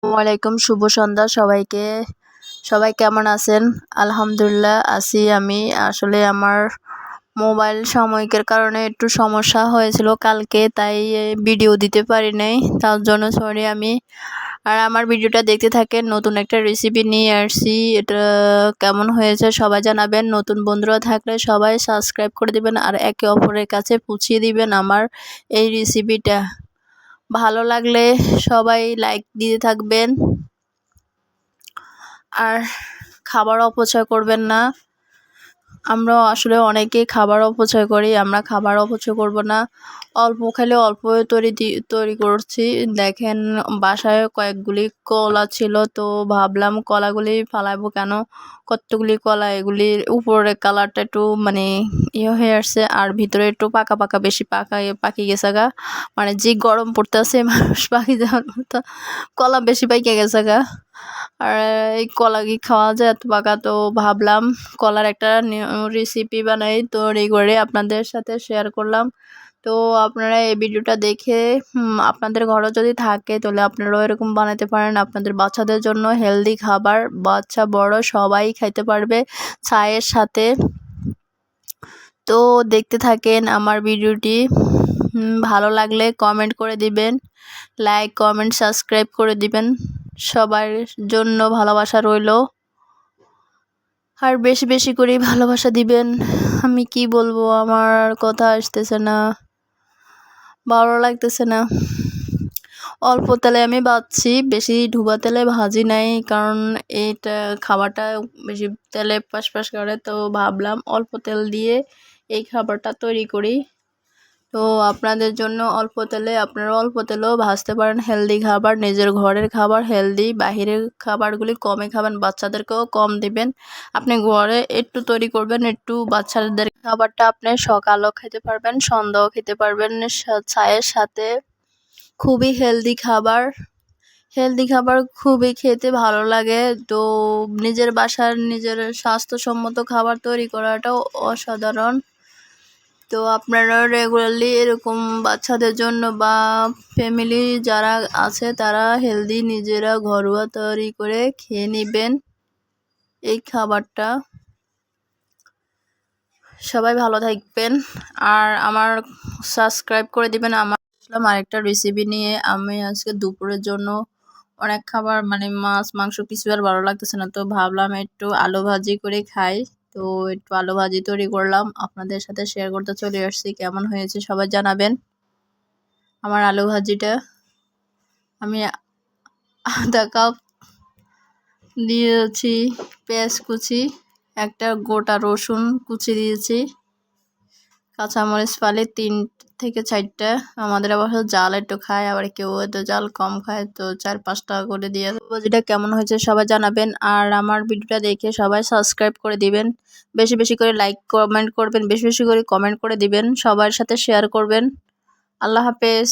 ওয়ালাইকুম শুভ সন্ধ্যা সবাইকে। সবাই কেমন আছেন? আলহামদুলিল্লাহ আছি আমি। আসলে আমার মোবাইল সাময়িকের কারণে একটু সমস্যা হয়েছিল কালকে, তাই ভিডিও দিতে পারি নাই, তার জন্য সরি আমি। আর আমার ভিডিওটা দেখতে থাকেন। নতুন একটা রেসিপি নিয়ে আসছি, এটা কেমন হয়েছে সবাই জানাবেন। নতুন বন্ধুরা থাকলে সবাই সাবস্ক্রাইব করে দিবেন আর একে অপরের কাছে পৌঁছিয়ে দিবেন আমার এই রেসিপিটা। ভালো লাগলে সবাই লাইক দিতে থাকবেন আর খাবার অপচয় করবেন না। আমরা আসলে অনেকেই খাবার অপচয় করি, আমরা খাবার অপচয় করব না। অল্প খেলে অল্প তৈরি করছি। দেখেন বাসায় কয়েকগুলি কলা ছিল, তো ভাবলাম কলাগুলি ফালাবো কেন, কতগুলি কলা, এগুলির উপরের কালারটা একটু মানে হয়ে আসছে আর ভিতরে একটু পাকা পাকা বেশি পাকি গেছে গা, মানে যে গরম পড়তেছে মানুষ পাকি যাওয়ার মতো কলা বেশি পাইকে গেছে গা। আর এই কলা কি খাওয়া যায় এত পাকা? তো ভাবলাম কলার একটা রেসিপি বানাই, তৈরি করে আপনাদের সাথে শেয়ার করলাম। তো আপনারা এই ভিডিওটা দেখে আপনাদের ঘরে যদি থাকে তাহলে আপনারাও এরকম বানাতে পারেন। আপনাদের বাচ্চাদের জন্য হেলদি খাবার, বাচ্চা বড় সবাই খাইতে পারবে চায়ের সাথে। তো দেখতে থাকেন আমার ভিডিওটি। ভালো লাগলে কমেন্ট করে দিবেন, লাইক কমেন্ট সাবস্ক্রাইব করে দিবেন। সবার জন্য ভালোবাসা রইল, আর বেশি বেশি করে ভালোবাসা দিবেন। আমি কি বলবো, আমার কথা আসতেছে না, ভালো লাগতেছে না। অল্প তেলে আমি ভাজছি, বেশি ডুবা তেলে ভাজি নাই, কারণ এইটা খাবারটা বেশি তেলে পাশ করে। তো ভাবলাম অল্প তেল দিয়ে এই খাবারটা তৈরি করি। তো আপনাদের জন্য অল্প তেলে, আপনারা অল্প তেলেও ভাজতে পারেন হেলদি খাবার, নিজের ঘরের খাবার হেলদি। বাহিরের খাবারগুলি কমে খাবেন, বাচ্চাদেরকেও কম দিবেন। আপনি ঘরে একটু তৈরি করবেন, একটু বাচ্চাদের খাবারটা আপনি সকালেও খেতে পারবেন, সন্ধ্যাও খেতে পারবেন চায়ের সাথে। খুবই হেলদি খাবার, হেলদি খাবার খুবই খেতে ভালো লাগে। তো নিজের বাসার নিজের স্বাস্থ্যসম্মত খাবার তৈরি করাটাও অসাধারণ। তো আপনারা রেগুলারলি এরকম বাচ্চাদের জন্য বা ফ্যামিলি যারা আছে তারা হেলদি নিজেরা ঘরোয়া তৈরি করে খেয়ে নেবেন এই খাবারটা। সবাই ভালো থাকবেন আর আমার সাবস্ক্রাইব করে দিবেন। আমার আরেকটা রেসিপি নিয়ে, আমি আজকে দুপুরের জন্য অনেক খাবার মানে মাছ মাংস কিছু আর ভালো লাগতেছে না, তো ভাবলাম একটু আলু ভাজি করে খাই। তো একটু আলু ভাজি তৈরি করলাম, আপনাদের সাথে শেয়ার করতে চলে আসছি। কেমন হয়েছে সবাই জানাবেন আমার আলু ভাজিটা। আমি আধা কাপ দিয়েছি পেঁয়াজ কুচি, একটা গোটা রসুন কুচি দিয়েছি, কাঁচামরিচ ফালি 3 থেকে 4টা। আমাদের আবার জাল একটু খায়, আবার কেউ হয়তো জাল কম খায়, তো 4-5টা করে দিয়ে। ভাজিটা কেমন হয়েছে সবাই জানাবেন আর আমার ভিডিওটা দেখে সবাই সাবস্ক্রাইব করে দিবেন। বেশি বেশি করে লাইক কমেন্ট করবেন, বেশি বেশি করে কমেন্ট করে দিবেন, সবার সাথে শেয়ার করবেন। আল্লাহ হাফেজ।